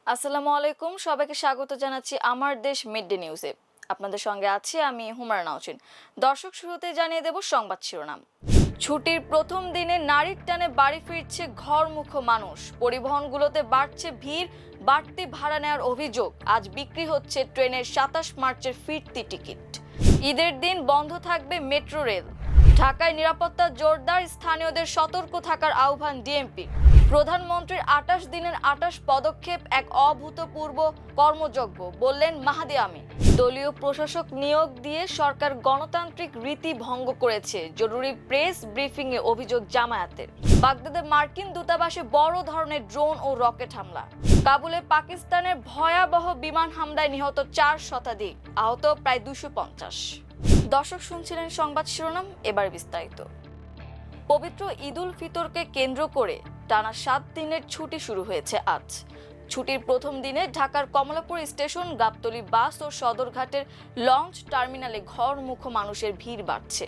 আসসালামু আলাইকুম, সবাইকে স্বাগত জানাচ্ছি আমার দেশ মিড ডে নিউজে। আপনাদের সঙ্গে আছি আমি হুমায়রা নাওশিন। দর্শক, শুরুতে জানিয়ে দেব সংবাদ শিরোনাম। ছুটির প্রথম দিনে নারীর টানে বাড়ি ফিরছে ঘরমুখো মানুষ, পরিবহনগুলোতে বাড়ছে ভিড়, বাড়তি ভাড়া নেওয়ার অভিযোগ। আজ বিক্রি হচ্ছে ট্রেনের ২৭ মার্চের ফিরতি টিকিট। ঈদের দিন বন্ধ থাকবে মেট্রো রেল। ঢাকায় নিরাপত্তা জোরদার, স্থানীয়দের সতর্ক থাকার আহ্বান ডিএমপি। প্রধানমন্ত্রীর ২৮ দিনের ২৮ পদক্ষেপ এক অভূতপূর্ব কর্মযজ্ঞ, বললেন মাহাদি আমিন। দলীয় প্রশাসক নিয়োগ দিয়ে সরকার গণতান্ত্রিক রীতি ভঙ্গ করেছে, জরুরি প্রেস ব্রিফিং এ অভিযোগ জামায়াতের। বাগদাদের মার্কিন দূতাবাসে বড় ধরনের ড্রোন ও রকেট হামলা। কাবুলে পাকিস্তানের ভয়াবহ বিমান হামলায় নিহত ৪ শতাধিক, আহত প্রায় ২৫০। দর্শক, শুনছিলেন সংবাদ শিরোনাম, এবার বিস্তারিত। পবিত্র ঈদ উল ফিতরকে কেন্দ্র করে টানা ৭ দিনের ছুটি শুরু হয়েছে আজ। ছুটির প্রথম দিনে ঢাকার কমলাপুর স্টেশন, গাবতলী বাস ও সদরঘাটের লঞ্চ টার্মিনালে ঘরমুখো মানুষের ভিড় বাড়ছে।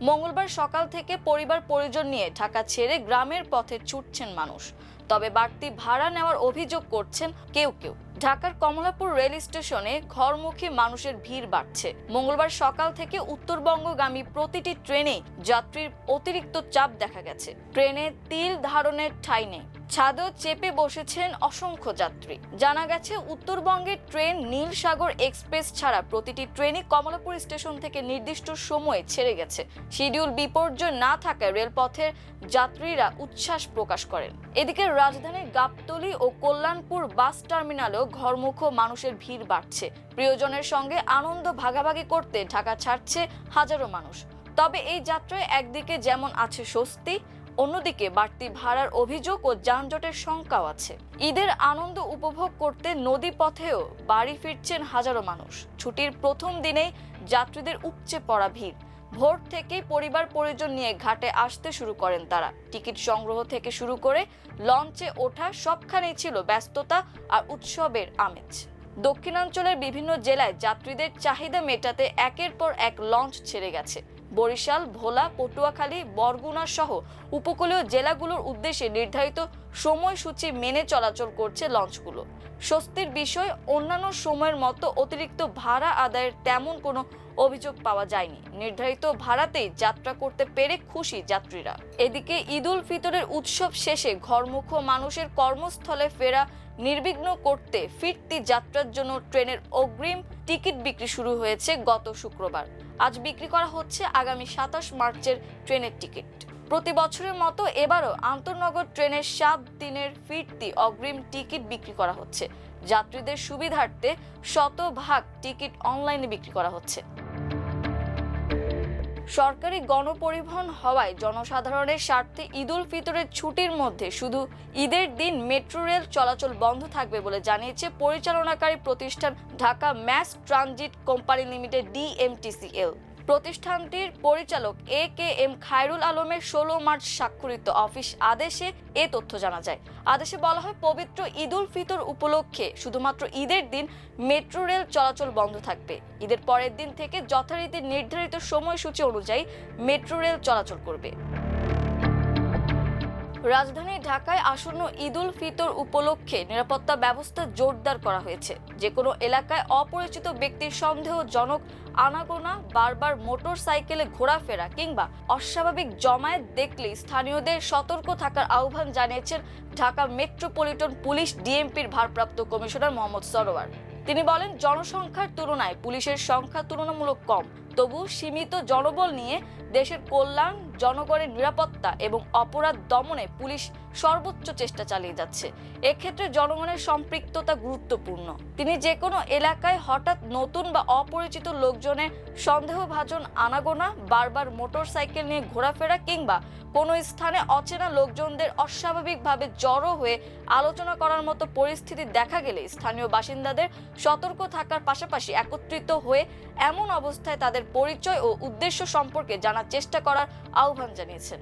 মঙ্গলবার সকাল থেকে পরিবার পরিজন নিয়ে ঢাকা ছেড়ে গ্রামের পথে ছুটছেন মানুষ, তবে বাড়তি ভাড়া নেওয়ার অভিযোগ করছেন কেউ কেউ। ঢাকার কমলাপুর রেল স্টেশনে ঘরমুখী মানুষের ভিড় বাড়ছে। মঙ্গলবার সকাল থেকে উত্তরবঙ্গগামী প্রতিটি ট্রেনে যাত্রীর অতিরিক্ত চাপ দেখা গেছে। ট্রেনে তিল ধারণের ঠাঁই নেই, ছাদেও চেপে বসেছেন অসংখ্য যাত্রী। জানা গেছে, উত্তরবঙ্গের ট্রেন নীল সাগর এক্সপ্রেস ছাড়া প্রতিটি ট্রেনই কমলাপুর স্টেশন থেকে নির্দিষ্ট সময়ে ছেড়ে গেছে। শিডিউল বিপর্যয় না থাকায় রেলপথের যাত্রীরা উচ্ছ্বাস প্রকাশ করেন। এদিকে রাজধানীর গাবতলী ও কল্যাণপুর বাস টার্মিনালেও ঘরমুখো মানুষের ভিড় বাড়ছে। প্রিয়জনের সঙ্গে আনন্দ ভাগাভাগি করতে ঢাকা ছাড়ছে হাজারো মানুষ। তবে এই যাত্রায় একদিকে যেমন আছে স্বস্তি, অন্যদিকে বাড়তি ভাড়ার অভিযোগ ও যানজটের শঙ্কাও আছে। ঈদের আনন্দ উপভোগ করতে নদী পথেও বাড়ি ফিরছেন হাজারো মানুষ। ছুটির প্রথম দিনেই যাত্রীদের উপচে পড়া ভিড়। ভোর থেকেই পরিবার পরিজন নিয়ে ঘাটে আসতে শুরু করেন তারা। টিকিট সংগ্রহ থেকে শুরু করে লঞ্চে ওঠা, সবখানেই ছিল ব্যস্ততা আর উৎসবের আমেজ। দক্ষিণাঞ্চলের বিভিন্ন জেলায় যাত্রীদের চাহিদা মেটাতে একের পর এক লঞ্চ ছেড়ে গেছে। বরিশাল, ভোলা, পটুয়াখালী, বরগুনা সহ উপকূলীয় জেলাগুলোর উদ্দেশ্যে নির্ধারিত সময়সূচি মেনে চলাচল করছে লঞ্চগুলো। স্বস্তির বিষয়, অন্যান্য সময়ের মতো অতিরিক্ত ভাড়া আদায়ের তেমন কোনো অভিযোগ পাওয়া যায়নি। নির্ধারিত ভাড়াতেই যাত্রা করতে পেরে খুশি যাত্রীরা। এদিকে ঈদ উল ফিতরের উৎসব শেষে ঘরমুখো মানুষের কর্মস্থলে ফেরা নির্বিঘ্ন করতে ফিরতি যাত্রার জন্য ট্রেনের অগ্রিম টিকিট বিক্রি শুরু হয়েছে গত শুক্রবার। আজ বিক্রি করা হচ্ছে আগামী ২৭ মার্চের ট্রেনের টিকিট। প্রতি বছরের মতো এবারও আন্তনগর ট্রেনের ৭ দিনের ফিরতি অগ্রিম টিকিট বিক্রি করা হচ্ছে। যাত্রীদের সুবিধার্থে শতভাগ টিকিট অনলাইনে বিক্রি করা হচ্ছে। সরকারি গণপরিবহন হওয়ায় জনসাধারণের স্বার্থে ঈদ উল ফিতরের ছুটির মধ্যে শুধু ঈদের দিন মেট্রো রেল চলাচল বন্ধ থাকবে বলে জানিয়েছে পরিচালনাকারী প্রতিষ্ঠান Dhaka mass transit company limited DMTCL। প্রতিষ্ঠানটির পরিচালক AKM খায়রুল আলমের ১৬ মার্চ স্বাক্ষরিত অফিস আদেশে এ তথ্য জানা যায়। আদেশে বলা হয়, পবিত্র ঈদ উল ফিতর উপলক্ষে শুধুমাত্র ঈদের দিন মেট্রো রেল চলাচল বন্ধ থাকবে। ঈদের পরের দিন থেকে যথারীতি নির্ধারিত সময়সূচি অনুযায়ী মেট্রো রেল চলাচল করবে। রাজধানী ঢাকায় আসন্ন ঈদ উল ফিতর উপলক্ষে নিরাপত্তা ব্যবস্থা জোরদার করা হয়েছে। যে কোনো এলাকায় অপরিচিত ব্যক্তির সন্দেহজনক আনাগোনা, বারবার মোটর সাইকেলে ঘোরাফেরা কিংবা অস্বাভাবিক জমায়েত দেখলে স্থানীয়দের সতর্ক থাকার আহ্বান জানিয়েছেন ঢাকা মেট্রোপলিটন পুলিশ DMPর ভারপ্রাপ্ত কমিশনার মোহাম্মদ সরোয়ার। তিনি বলেন, জনসংখ্যার তুলনায় পুলিশের সংখ্যা তুলনামূলক কম, তবু সীমিত জনবল নিয়ে দেশের কল্যাণ, জনগণের নিরাপত্তা এবং অপরাধ দমনে পুলিশ সর্বোচ্চ চেষ্টা চালিয়ে যাচ্ছে। এক্ষেত্রে জনগণের সম্পৃক্ততা গুরুত্বপূর্ণ। তিনি যে কোনো এলাকায় হঠাৎ নতুন বা অপরিচিত লোকজনের সন্দেহভাজন আনাগোনা, বারবার মোটর সাইকেল নিয়ে ঘোরাফেরা কিংবা কোনো স্থানে অচেনা লোকজনদের অস্বাভাবিকভাবে জড়ো হয়ে আলোচনা করার মতো পরিস্থিতি দেখা গেলে স্থানীয় বাসিন্দাদের সতর্ক থাকার পাশাপাশি একত্রিত হয়ে এমন অবস্থায় তাদের পরিচয় ও উদ্দেশ্য সম্পর্কে জানার চেষ্টা করার আহ্বান জানিয়েছেন।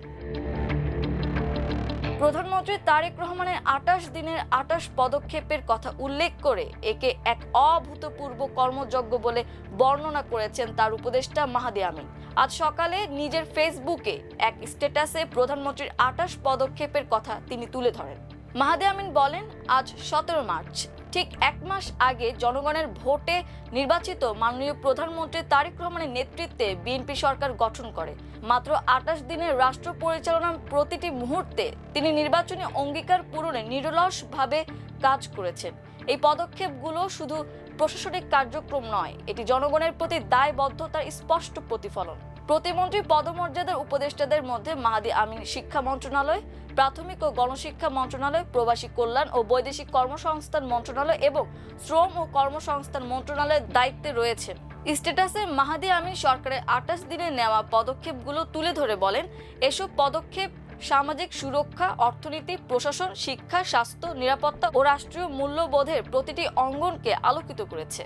প্রধানমন্ত্রী তারেক রহমানের ২৮ দিনের ২৮ পদক্ষেপের কথা উল্লেখ করে একে এক অভূতপূর্ব কর্মযজ্ঞ বলে বর্ণনা করেছেন তার উপদেষ্টা মাহাদি আমিন। আজ সকালে নিজের ফেসবুকে এক স্ট্যাটাসে প্রধানমন্ত্রীর ২৮ পদক্ষেপের কথা তিনি তুলে ধরেন। মাহাদি আমিন বলেন, আজ ১৭ মার্চ, ঠিক 1 মাস আগে জনগণের ভোটে নির্বাচিত মাননীয় প্রধানমন্ত্রী তারেক রহমানের নেতৃত্বে বিএনপি সরকার গঠন করে। মাত্র 28 দিনের রাষ্ট্র পরিচালনার প্রতিটি মুহূর্তে তিনি নির্বাচনী অঙ্গীকার পূরণে নিরলসভাবে কাজ করেছেন। এই পদক্ষেপগুলো শুধু প্রশাসনিক কার্যক্রম নয়, এটি জনগণের প্রতি দায়বদ্ধতার স্পষ্ট প্রতিফলন। প্রতিমন্ত্রী পদমর্যাদার উপদেষ্টাদের মধ্যে মাহাদি আমিন শিক্ষা মন্ত্রণালয়, প্রাথমিক ও গণশিক্ষা মন্ত্রণালয়, প্রবাসী কল্যাণ ও বৈদেশিক কর্মসংস্থান মন্ত্রণালয় এবং শ্রম ও কর্মসংস্থান মন্ত্রণালয়ের দায়িত্বে রয়েছেন। স্ট্যাটাসে মাহাদি আমিন সরকারের 28 দিনে নেওয়া পদক্ষেপগুলো তুলে ধরে বলেন, এসব পদক্ষেপ সামাজিক সুরক্ষা, অর্থনীতি, প্রশাসন, শিক্ষা, স্বাস্থ্য, নিরাপত্তা ও রাষ্ট্রীয় মূল্যবোধের প্রতিটি অঙ্গনকে আলোকিত করেছে।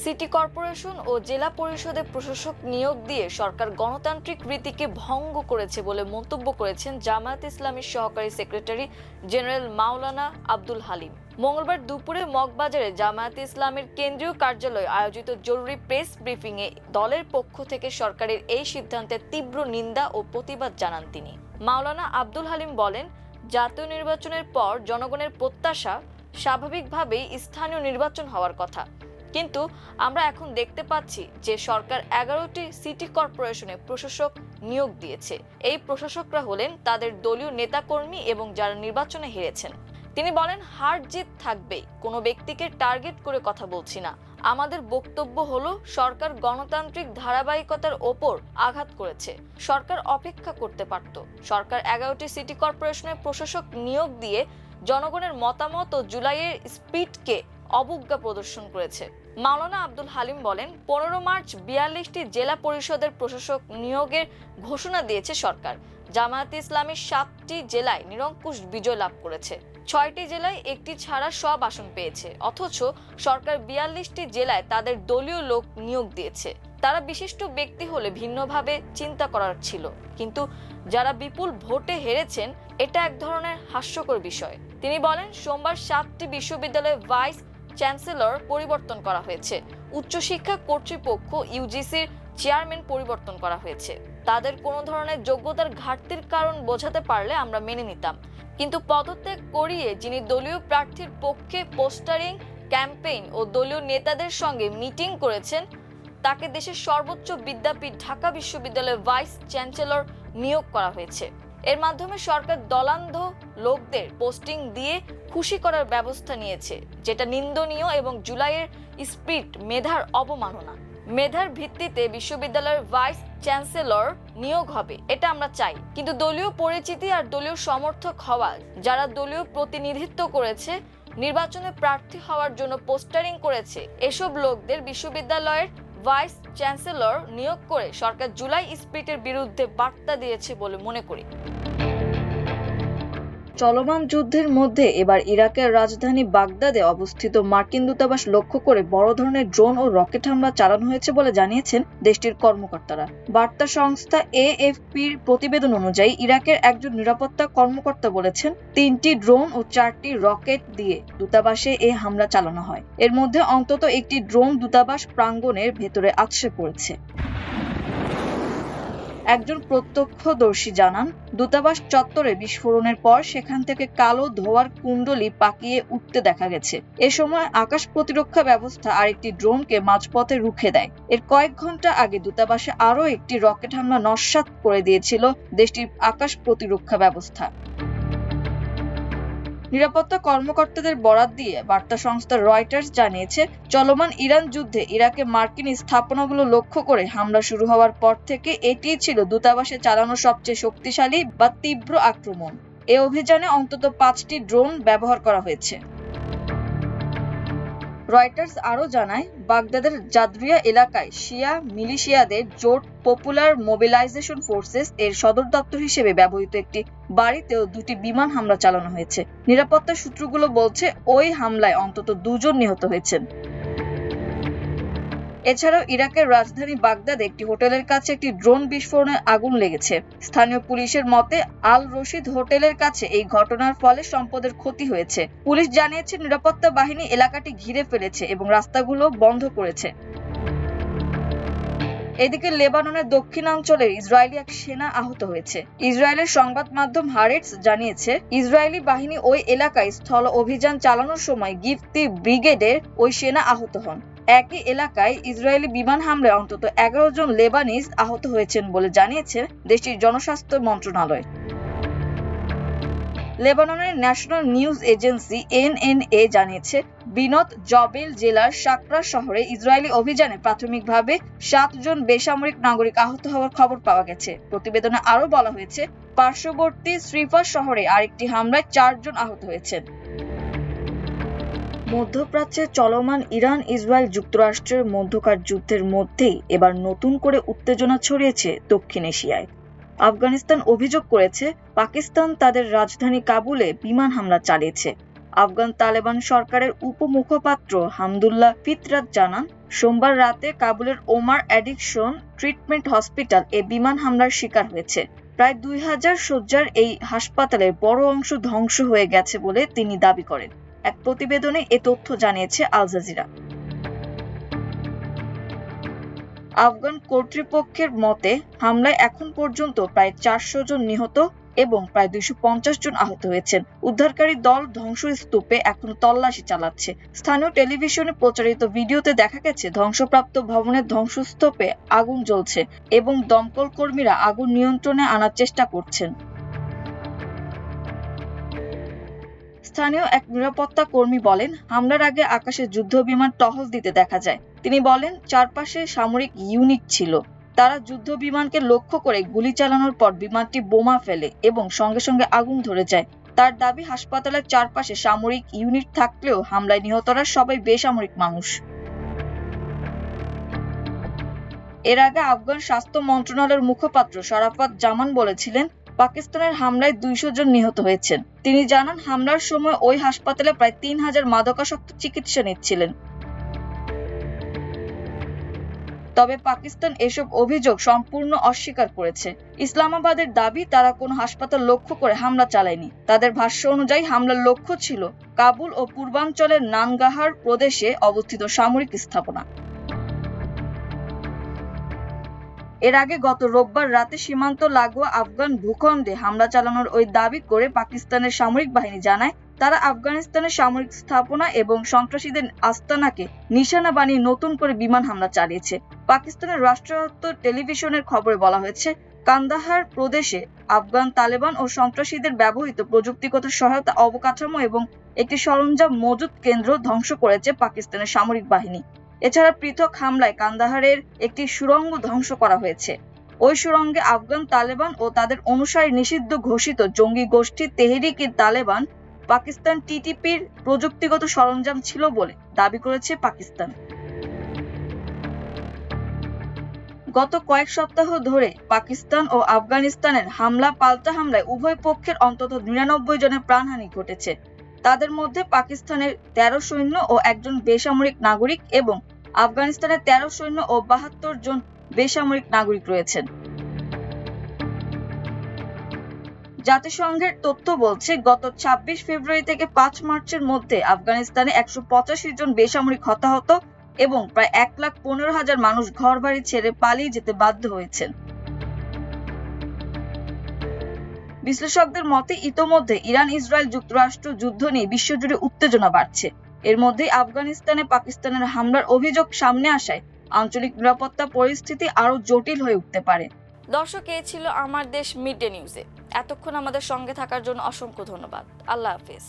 সিটি কর্পোরেশন ও জেলা পরিষদে প্রশাসক নিয়োগ দিয়ে সরকার গণতান্ত্রিক রীতিকে ভঙ্গ করেছে বলে মন্তব্য করেছেন জামায়াত ইসলামীর সহকারী সেক্রেটারি জেনারেল মাওলানা আব্দুল হালিম। মঙ্গলবার দুপুরে মগবাজারে জামায়াত ইসলামের কেন্দ্রীয় কার্যালয়ে আয়োজিত জরুরি প্রেস ব্রিফিংয়ে দলের পক্ষ থেকে সরকারের এই সিদ্ধান্তের তীব্র নিন্দা ও প্রতিবাদ জানান তিনি। মাওলানা আব্দুল হালিম বলেন, জাতীয় নির্বাচনের পর জনগণের প্রত্যাশা স্বাভাবিকভাবেই স্থানীয় নির্বাচন হওয়ার কথা, কিন্তু আমরা এখন দেখতে পাচ্ছি যে সরকার 11টি সিটি কর্পোরেশনে প্রশাসক নিয়োগ দিয়েছে। এই প্রশাসকরা হলেন তাদের দলীয় নেতাকর্মী এবং যারা নির্বাচনে হেরেছেন। তিনি বলেন, হার জিত থাকবেই, কোনো ব্যক্তিকে টার্গেট করে কথা বলছি না। আমাদের বক্তব্য হলো সরকার গণতান্ত্রিক ধারাবাহিকতার ওপর আঘাত করেছে। সরকার অপেক্ষা করতে পারত। সরকার 11টি সিটি কর্পোরেশনের প্রশাসক নিয়োগ দিয়ে জনগণের মতামত ও জুলাইয়ের স্পিডকে অবজ্ঞা প্রদর্শন করেছে। মাওলানা আব্দুল হালিম বলেন, 15 মার্চ 42টি জেলা পরিষদের প্রশাসক নিয়োগের ঘোষণা দিয়েছে সরকার। জামায়াত ইসলামী 7টি জেলায় নিরঙ্কুশ বিজয় লাভ করেছে। 6টি জেলায় একটি ছাড়া সব আসন পেয়েছে। অথচ সরকার 42টি জেলায় তাদের দলীয় লোক নিয়োগ দিয়েছে। তারা বিশিষ্ট ব্যক্তি হলে ভিন্নভাবে চিন্তা করার ছিল, কিন্তু যারা বিপুল ভোটে হেরেছেন এটা এক ধরনের হাস্যকর বিষয়। তিনি বলেন, সোমবার 7টি বিশ্ববিদ্যালয়ের ভাইস চ্যান্সেলর পরিবর্তন করা হয়েছে। উচ্চশিক্ষা কর্তৃপক্ষ ইউজিসির চেয়ারম্যান পরিবর্তন করা হয়েছে। তাদের কোনো ধরনের যোগ্যতার ঘাটতির কারণ বোঝাতে পারলে আমরা মেনে নিতাম, কিন্তু পদত্যাগ করিয়ে যিনি দলীয় প্রার্থীর পক্ষে পোস্টারিং, ক্যাম্পেইন ও দলীয় নেতাদের সঙ্গে মিটিং করেছেন তাকে দেশের সর্বোচ্চ বিদ্যাপীঠ ঢাকা বিশ্ববিদ্যালয়ের ভাইস চ্যান্সেলর নিয়োগ করা হয়েছে। এর মাধ্যমে সরকার দলান্ধ লোকদের পোস্টিং দিয়ে খুশি করার ব্যবস্থা নিয়েছে, যেটা নিন্দনীয় এবং জুলাইয়ের স্পিরিট মেধার অবমাননা। মেধার ভিত্তিতে বিশ্ববিদ্যালয়ের ভাইস চ্যান্সেলর নিয়োগ হবে, এটা আমরা চাই, কিন্তু দলীয় পরিচিতি আর দলীয় সমর্থক হওয়া, যারা দলীয় প্রতিনিধিত্ব করেছে, নির্বাচনে প্রার্থী হওয়ার জন্য পোস্টারিং করেছে, এসব লোকদের বিশ্ববিদ্যালয়ের ভাইস চ্যান্সেলর নিয়োগ করে সরকার জুলাই স্পিরিটের বিরুদ্ধে বার্তা দিয়েছে বলে মনে করি। চলমান যুদ্ধের মধ্যে এবার ইরাকের রাজধানী বাগদাদে অবস্থিত মার্কিন দূতাবাস লক্ষ্য করে বড় ধরনের ড্রোন ও রকেট হামলা চালানো হয়েছে বলে জানিয়েছেন দেশটির কর্মকর্তারা। বার্তা সংস্থা এএফপির প্রতিবেদন অনুযায়ী ইরাকের একজন নিরাপত্তা কর্মকর্তা বলেছেন, 3টি ড্রোন ও 4টি রকেট দিয়ে দূতাবাসে এই হামলা চালানো হয়। এর মধ্যে অন্তত একটি ড্রোন দূতাবাস প্রাঙ্গণের ভেতরে আছড়ে পড়েছে। একজন প্রত্যক্ষদর্শী জানান, দূতাবাস চত্বরে বিস্ফোরণের পর সেখান থেকে কালো ধোঁয়ার কুণ্ডলী পাকিয়ে উঠতে দেখা গেছে। এ সময় আকাশ প্রতিরক্ষা ব্যবস্থা আরেকটি ড্রোনকে মাঝপথে রুখে দেয়। এর কয়েক ঘন্টা আগে দূতাবাসে আরও একটি রকেট হামলা নস্যাৎ করে দিয়েছিল দেশটির আকাশ প্রতিরক্ষা ব্যবস্থা। নিরাপত্তা কর্মকর্তাদের বরাত দিয়ে বার্তা সংস্থা রয়টার্স জানিয়েছে, চলমান ইরান যুদ্ধে ইরাকে মার্কিন স্থাপনাগুলো লক্ষ্য করে হামলা শুরু হওয়ার পর থেকে এটিই ছিল দূতাবাসে চালানো সবচেয়ে শক্তিশালী বা তীব্র আক্রমণ। এ অভিযানে অন্তত 5টি ড্রোন ব্যবহার করা হয়েছে। রয়টার্স আরও জানায়, বাগদাদের জাদরিয়া এলাকায় শিয়া মিলিশিয়াদের জোট পপুলার মোবিলাইজেশন ফোর্সেস এর সদর দপ্তর হিসেবে ব্যবহৃত একটি বাড়িতেও 2টি বিমান হামলা চালানো হয়েছে। নিরাপত্তা সূত্রগুলো বলছে, ওই হামলায় অন্তত 2 জন নিহত হয়েছেন। এছাড়াও ইরাকের রাজধানী বাগদাদে একটি হোটেলের কাছে একটি ড্রোন বিস্ফোরণে আগুন লেগেছে। স্থানীয় পুলিশের মতে, আল রশিদ হোটেলের কাছে এই ঘটনার ফলে সম্পদের ক্ষতি হয়েছে। পুলিশ জানিয়েছে, নিরাপত্তা বাহিনী এলাকাটি ঘিরে ফেলেছে এবং রাস্তাগুলো বন্ধ করেছে। এদিকে লেবাননের দক্ষিণাঞ্চলে ইসরায়েলি এক সেনা আহত হয়েছে। ইসরায়েলের সংবাদ মাধ্যম হারেটস জানিয়েছে, ইসরায়েলি বাহিনী ওই এলাকায় স্থল অভিযান চালানোর সময় গিফতি ব্রিগেডের ওই সেনা আহত হন। একই এলাকায় ইসরায়েলি বিমান হামলায় অন্তত 11 জন লেবানিজ আহত হয়েছেন বলে জানিয়েছে দেশটির জনস্বাস্থ্য মন্ত্রণালয়। লেবাননের ন্যাশনাল নিউজ এজেন্সি এনএনএ জানিয়েছে, বিনত জবেল জেলার সাকরা শহরে ইসরায়েলি অভিযানে প্রাথমিকভাবে 7 জন বেসামরিক নাগরিক আহত হওয়ার খবর পাওয়া গেছে। প্রতিবেদনে আরও বলা হয়েছে, পার্শ্ববর্তী শ্রীফা শহরে আরেকটি হামলায় 4 জন আহত হয়েছেন। মধ্যপ্রাচ্যে চলমান ইরান ইসরায়েল যুক্তরাষ্ট্রের মধ্যকার যুদ্ধের মধ্যেই এবার নতুন করে উত্তেজনা ছড়িয়েছে দক্ষিণ এশিয়ায়। আফগানিস্তান অভিযোগ করেছে, পাকিস্তান তাদের রাজধানী কাবুলে বিমান হামলা চালিয়েছে। আফগান তালেবান সরকারের উপমুখপাত্র হামদুল্লাহ ফিতরাত জানান, সোমবার রাতে কাবুলের ওমার অ্যাডিকশন ট্রিটমেন্ট হসপিটাল এ বিমান হামলার শিকার হয়েছে। প্রায় 2000 শয্যার এই হাসপাতালের বড় অংশ ধ্বংস হয়ে গেছে বলে তিনি দাবি করেন। এক প্রতিবেদনে এ তথ্য জানিয়েছে আল জাজিরা। আফগান কর্তৃপক্ষের মতে, হামলায় এখন পর্যন্ত প্রায় 400 জন নিহত এবং প্রায় 250 জন আহত হয়েছেন। উদ্ধারকারী দল ধ্বংসস্তূপে এখনো তল্লাশি চালাচ্ছে। স্থানীয় টেলিভিশনে প্রচারিত ভিডিওতে দেখা গেছে, ধ্বংসপ্রাপ্ত ভবনের ধ্বংসস্তূপে আগুন জ্বলছে এবং দমকল কর্মীরা আগুন নিয়ন্ত্রণে আনার চেষ্টা করছেন। স্থানীয় এক নিরাপত্তা কর্মী বলেন, হামলার আগে আকাশে যুদ্ধবিমান টহল দিতে দেখা যায়। তিনি বলেন, চারপাশে সামরিক ইউনিট ছিল। তারা যুদ্ধ বিমানকে লক্ষ্য করে গুলি চালানোর পর বিমানটি বোমা ফেলে এবং সঙ্গে সঙ্গে আগুন ধরে যায়। তার দাবি, হাসপাতালের চারপাশে সামরিক ইউনিট থাকলেও হামলায় নিহতরা সবাই বেসামরিক মানুষ। এর আগে আফগান স্বাস্থ্য মন্ত্রণালয়ের মুখপাত্র শরাফত জামান বলেছিলেন, পাকিস্তানের হামলায় 200 জন নিহত হয়েছেন। তিনি জানান, হামলার সময় ওই হাসপাতালে প্রায় 3000 মাদকাসক্ত চিকিৎসা নিচ্ছিলেন। তবে পাকিস্তান এসব অভিযোগ সম্পূর্ণ অস্বীকার করেছে। ইসলামাবাদের দাবি, তারা কোনো হাসপাতাল লক্ষ্য করে হামলা চালায়নি। তাদের ভাষ্য অনুযায়ী হামলার লক্ষ্য ছিল কাবুল ও পূর্বাঞ্চলের নানগাহার প্রদেশে অবস্থিত সামরিক স্থাপনা। এর আগে গত রোববার রাতে সীমান্ত লাগোয়া আফগান ভূখণ্ডে হামলা চালানোর ওই দাবি করে পাকিস্তানের সামরিক বাহিনী জানায়, তারা আফগানিস্তানের সামরিক স্থাপনা এবং সন্ত্রাসীদের আস্তানাকে নিশানা বানিয়ে নতুন করে বিমান হামলা চালিয়েছে। পাকিস্তানের রাষ্ট্রায়ত্ত টেলিভিশনের খবরে বলা হয়েছে, কান্দাহার প্রদেশে আফগান তালেবান ও সন্ত্রাসীদের ব্যবহৃত প্রযুক্তিগত সহায়তা অবকাঠামো এবং একটি সরঞ্জাম মজুত কেন্দ্র ধ্বংস করেছে পাকিস্তানের সামরিক বাহিনী। এছাড়া পৃথক হামলায় কান্দাহারের একটি সুড়ঙ্গ ধ্বংস করা হয়েছে। ওই সুড়ঙ্গে আফগান তালেবান ও তাদের অনুসারী নিষিদ্ধ ঘোষিত জঙ্গি গোষ্ঠী তেহরিক-ই-তালেবান পাকিস্তান টিটিপির প্রযুক্তিগত সরঞ্জাম ছিল বলে দাবি করেছে পাকিস্তান। গত কয়েক সপ্তাহ ধরে পাকিস্তান ও আফগানিস্তানের হামলা পাল্টা হামলায় উভয় পক্ষের অন্তত 99 জনের প্রাণহানি ঘটেছে। তাদের মধ্যে পাকিস্তানের 13 সৈন্য ও একজন বেসামরিক নাগরিক এবং আফগানিস্তানের 13 সৈন্য ও 72 জন বেসামরিক নাগরিক রয়েছেন। জাতিসংঘের তথ্য বলছে, গত 26 ফেব্রুয়ারি থেকে 5 মার্চের মধ্যে আফগানিস্তানে 185 জন বেসামরিক হতাহত এবং প্রায় 1,15,000 মানুষ ঘরবাড়ি ছেড়ে পালিয়ে যেতে বাধ্য হয়েছেন। বিশ্লেষকদের মতে, ইতোমধ্যে ইরান ইসরায়েল যুক্তরাষ্ট্র যুদ্ধ নিয়ে বিশ্বজুড়ে উত্তেজনা বাড়ছে। এর মধ্যেই আফগানিস্তানে পাকিস্তানের হামলার অভিযোগ সামনে আসায় আঞ্চলিক নিরাপত্তা পরিস্থিতি আরো জটিল হয়ে উঠতে পারে। দর্শক, এই ছিল আমার দেশ মিড ডে নিউজে। এতক্ষণ আমাদের সঙ্গে থাকার জন্য অসংখ্য ধন্যবাদ। আল্লাহ হাফেজ।